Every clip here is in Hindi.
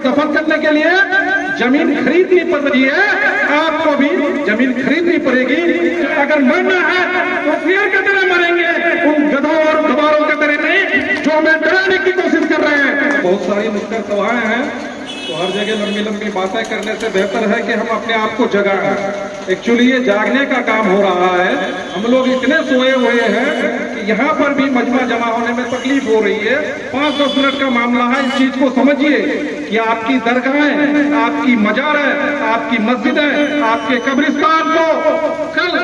दफन करने के लिए जमीन खरीदनी पड़ रही है, आपको भी जमीन खरीदनी पड़ेगी। अगर मरना है तो शेर की तरह मरेंगे, उन गधों और गवारों की तरह नहीं जो हमें डराने की कोशिश कर रहे हैं। बहुत सारी मुश्किल सभाएं हैं, तो हर जगह लंबी लंबी बातें करने से बेहतर है कि हम अपने आप को जगाएं। एक्चुअली ये जागने का काम हो रहा है। हम लोग इतने सोए हुए हैं कि यहाँ पर भी मजमा जमा होने में तकलीफ हो रही है। 5-10 मिनट का मामला है। इस चीज को समझिए कि आपकी दरगाहें, आपकी मजारें, आपकी मस्जिदें, आपके कब्रिस्तान को कल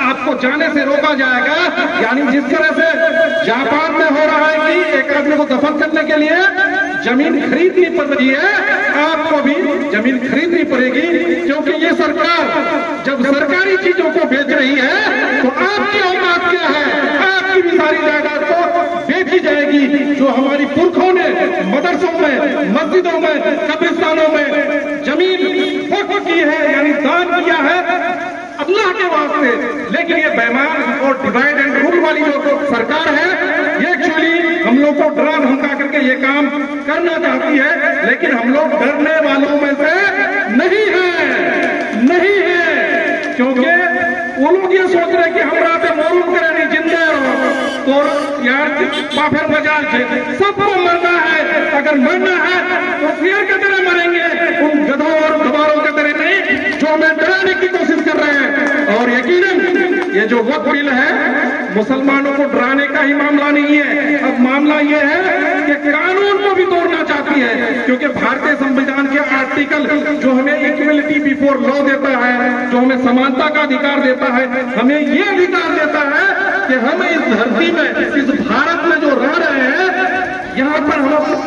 आपको जाने से रोका जाएगा। यानी जिस तरह से जापान में हो रहा है कि एक आदमी को दफन करने के लिए जमीन खरीदनी पड़ रही है, आपको भी जमीन खरीदनी पड़ेगी। क्योंकि ये सरकार जब सरकारी चीजों को बेच रही है तो आपकी औकात क्या है? आपकी भी सारी जायदाद तो बेची जाएगी जो हमारी पुरखों ने मदरसों में, मस्जिदों में, कब्रिस्तानों में जमीन वक्फ की है, यानी दान किया है अल्लाह के वास्ते। लेकिन ये बेईमान और डिवाइड एंड रूल वाली जो सरकार है, ये एक्चुअली हम लोग को डरा धमका करके ये काम करना चाहती है। लेकिन हम लोग डरने वालों में से नहीं है, क्योंकि वो लोग ये सोच रहे कि हम रात मोरून करें नहीं, जिंदे रहो तो यार बाफर मजाल से सबको मरना है। अगर मरना है तो शेर की तरह मरेंगे, उन गधों और गवारों की तरह नहीं जो हमें डराने की कोशिश कर रहे हैं। और यकीनन ये जो वक्फ बिल है मुसलमानों को डराने का ही मामला नहीं है। अब मामला ये है कि कानून को भी तोड़ना चाहती है, क्योंकि भारतीय संविधान के आर्टिकल जो हमें इक्वलिटी बिफोर लॉ देता है, जो हमें समानता का अधिकार देता है, हमें ये अधिकार देता है कि हम इस धरती में, इस भारत में जो रह रहे हैं, यहाँ पर हम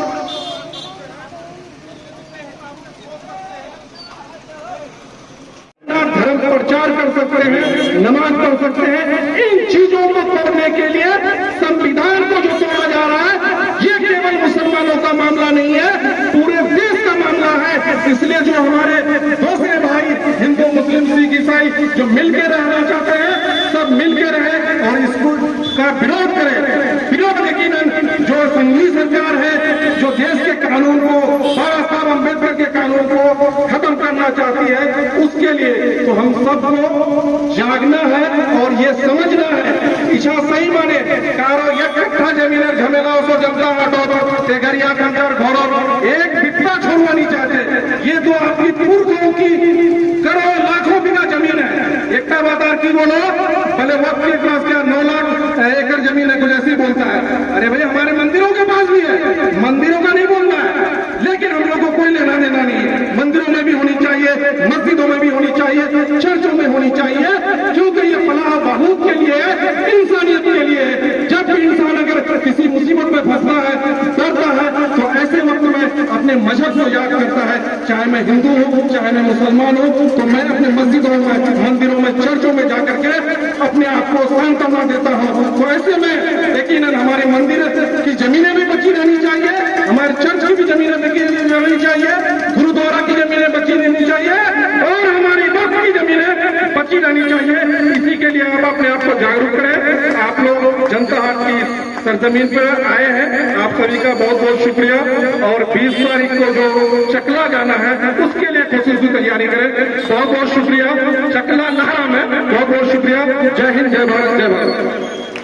धर्म का प्रचार कर सकते हैं, नमाज पढ़ सकते हैं। इन चीजों को तोड़ने के लिए संविधान को जो तोड़ा जा रहा है, ये केवल मुसलमानों का मामला नहीं है, पूरे देश का मामला है। इसलिए जो हमारे दूसरे भाई हिंदू, मुस्लिम, सिख, ईसाई जो मिलकर रहना चाहते हैं, सब मिलकर रहे और इसको का विरोध करें। विरोध यकीनन जो संघीय सरकार है, जो देश के कानून को, बाबा साहब अम्बेडकर के कानून को खत्म करना चाहती है, उसके लिए तो हम सबको जागना है और ये समझना है। इच्छा सही माने कारो एक कट्ठा जमीन झमेला सो जमता हटो तेगरिया खंजर घोड़ो एक बिट्टा छोड़ना नहीं चाहते। ये तो आपकी पुरखों की करोड़ लाखों बीघा जमीन है। एक बाजार की बोलो भले वक्त के पास क्या 9 लाख एकड़ जमीन है, कुछ ऐसी बोलता है। अरे भाई हमारे मंदिरों के पास भी है, मंदिरों का नहीं बोलना है, लेकिन हम लोग को कोई लेना देना नहीं है। मंदिरों में भी होनी चाहिए, मस्जिदों में भी होनी चाहिए, चर्चों में होनी चाहिए, क्योंकि ये फलाह बहूत के लिए है, इंसानियत के लिए है। जब भी इंसान अगर किसी मुसीबत में फंसता है, डरता है, तो ऐसे वक्त में अपने मजहब को याद करता है। चाहे मैं हिंदू हूँ, चाहे मैं मुसलमान हूँ, तो मैं अपने मस्जिदों में, मंदिरों में, चर्चों में जाकर के अपने आप को सांत्वना देता हूँ। तो ऐसे में यकीनन हमारे मंदिर की जमीनें भी बची रहनी चाहिए, हमारे चर्च की भी जमीनें बची रहनी चाहिए, गुरुद्वारा की जमीनें बची रहनी चाहिए और हमारी वक्त की जमीनें बची रहनी चाहिए। इसी के लिए आप अपने आप को जागरूक करें। आप लोग जनता हाट की सरजमीन पर आए हैं, आप सभी का बहुत बहुत शुक्रिया। और 20 तारीख को जो चकला जाना है उसके लिए खुसूसी तैयारी करें। बहुत बहुत शुक्रिया। चकला लहरा में बहुत बहुत शुक्रिया। जय हिंद, जय भारत, जय भारत।